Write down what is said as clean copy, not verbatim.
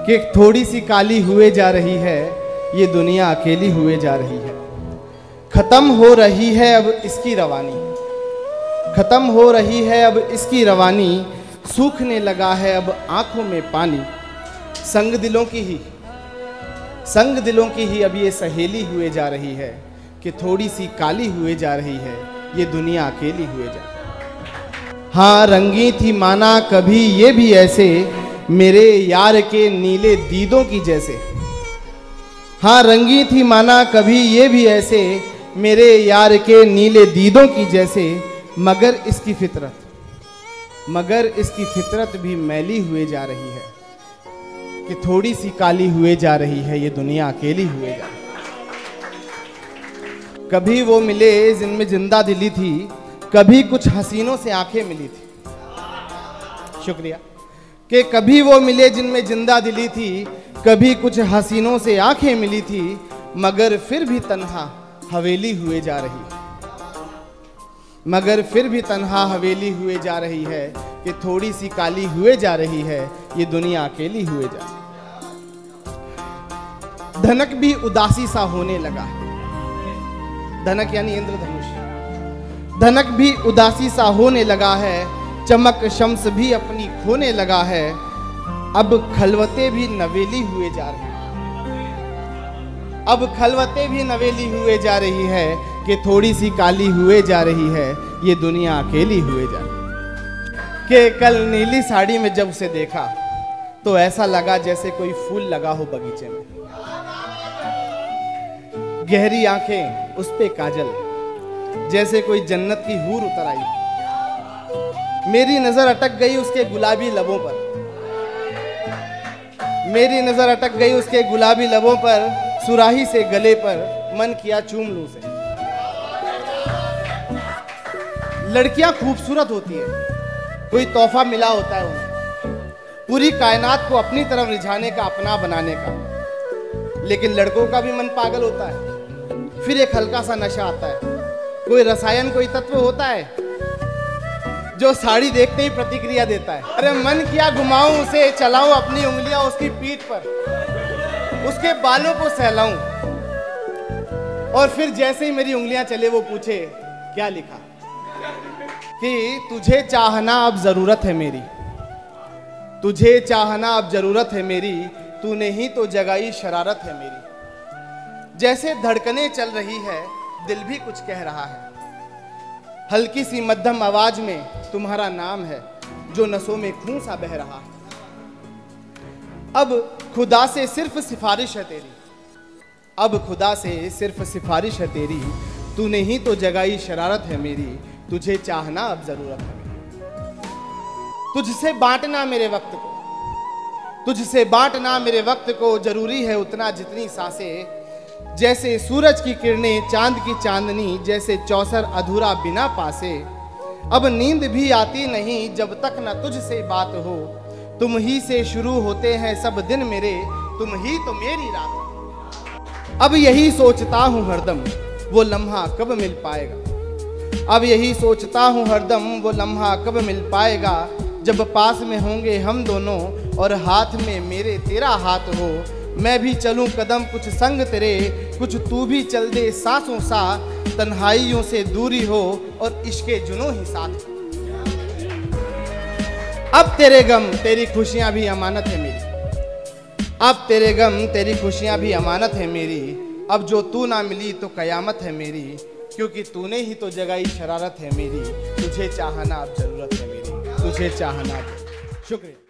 कि थोड़ी सी काली हुए जा रही है, ये दुनिया अकेली हुए जा रही है। खत्म हो रही है अब इसकी रवानी, खत्म हो रही है अब इसकी रवानी, सूखने लगा है अब आंखों में पानी। संग दिलों की ही अब ये सहेली हुए जा रही है कि थोड़ी सी काली हुए जा रही है, ये दुनिया अकेली हुए जा रही है। हाँ रंगी थी माना कभी ये भी ऐसे, मेरे यार के नीले दीदों की जैसे। हाँ रंगी थी माना कभी ये भी ऐसे, मेरे यार के नीले दीदों की जैसे। मगर इसकी फितरत भी मैली हुए जा रही है कि थोड़ी सी काली हुए जा रही है, ये दुनिया अकेली हुए जा रही है। कभी वो मिले जिनमें जिंदा दिली थी, कभी कुछ हसीनों से आंखें मिली थी। शुक्रिया। कि कभी वो मिले जिनमें जिंदा दिली थी, कभी कुछ हसीनों से आंखें मिली थी, मगर फिर भी तन्हा हवेली हुए जा रही है। मगर फिर भी तन्हा हवेली हुए जा रही है कि थोड़ी सी काली हुए जा रही है, ये दुनिया अकेली हुए जा रही है। धनक भी उदासी सा होने लगा है, धनक यानी इंद्रधनुष। धनक भी उदासी सा होने लगा है, चमक शम्स भी अपनी खोने लगा है। अब खलवतें भी नवेली हुए जा रही है, अब खलवतें भी नवेली हुए जा रही है कि थोड़ी सी काली हुए जा रही है, ये दुनिया अकेली हुए जा रही है। कि कल नीली साड़ी में जब उसे देखा तो ऐसा लगा जैसे कोई फूल लगा हो बगीचे में। गहरी आंखें उस पे काजल, जैसे कोई जन्नत की हूर उतर आई। मेरी नजर अटक गई उसके गुलाबी लबों पर, मेरी नजर अटक गई उसके गुलाबी लबों पर, सुराही से गले पर मन किया चूम लूं उसे। लड़कियां खूबसूरत होती है, कोई तोहफा मिला होता है उन्हें, पूरी कायनात को अपनी तरफ रिझाने का, अपना बनाने का। लेकिन लड़कों का भी मन पागल होता है, फिर एक हल्का सा नशा आता है, कोई रसायन, कोई तत्व होता है जो साड़ी देखते ही प्रतिक्रिया देता है। अरे मन किया घुमाऊं उसे, चलाऊं अपनी उंगलियां उसकी पीठ पर, उसके बालों को सहलाऊं, और फिर जैसे ही मेरी उंगलियां चले वो पूछे क्या लिखा, कि तुझे चाहना अब जरूरत है मेरी, तुझे चाहना अब जरूरत है मेरी, तूने ही तो जगाई शरारत है मेरी। जैसे धड़कनें चल रही है, दिल भी कुछ कह रहा है, हल्की सी मध्यम आवाज में तुम्हारा नाम है, जो नसों में खून सा बह रहा है। अब खुदा से सिर्फ सिफारिश है तेरी, अब खुदा से सिर्फ सिफारिश है तेरी, तूने ही तो जगाई शरारत है मेरी, तुझे चाहना अब जरूरत है मेरी। तुझसे बांटना मेरे वक्त को, तुझसे बांटना मेरे वक्त को, जरूरी है उतना जितनी सांसें। जैसे सूरज की किरणें चांद की चांदनी, जैसे चौसर अधूरा बिना पासे। अब नींद भी आती नहीं जब तक न तुझसे बात हो, तुम ही से शुरू होते हैं सब दिन मेरे, तुम ही तो मेरी रात हो। अब यही सोचता हूँ हरदम वो लम्हा कब मिल पाएगा, अब यही सोचता हूँ हरदम वो लम्हा कब मिल पाएगा, जब पास में होंगे हम दोनों और हाथ में मेरे तेरा हाथ हो। मैं भी चलूं कदम कुछ संग तेरे, कुछ तू भी चल दे सांसों सा, तन्हाइयों से दूरी हो और इश्के जुनूं ही साथ। अब तेरे गम तेरी खुशियां भी अमानत है मेरी, अब तेरे गम तेरी खुशियां भी अमानत है मेरी। अब जो तू ना मिली तो कयामत है मेरी, क्योंकि तूने ही तो जगाई शरारत है मेरी। तुझे चाहना अब जरूरत है मेरी, तुझे चाहना। शुक्रिया।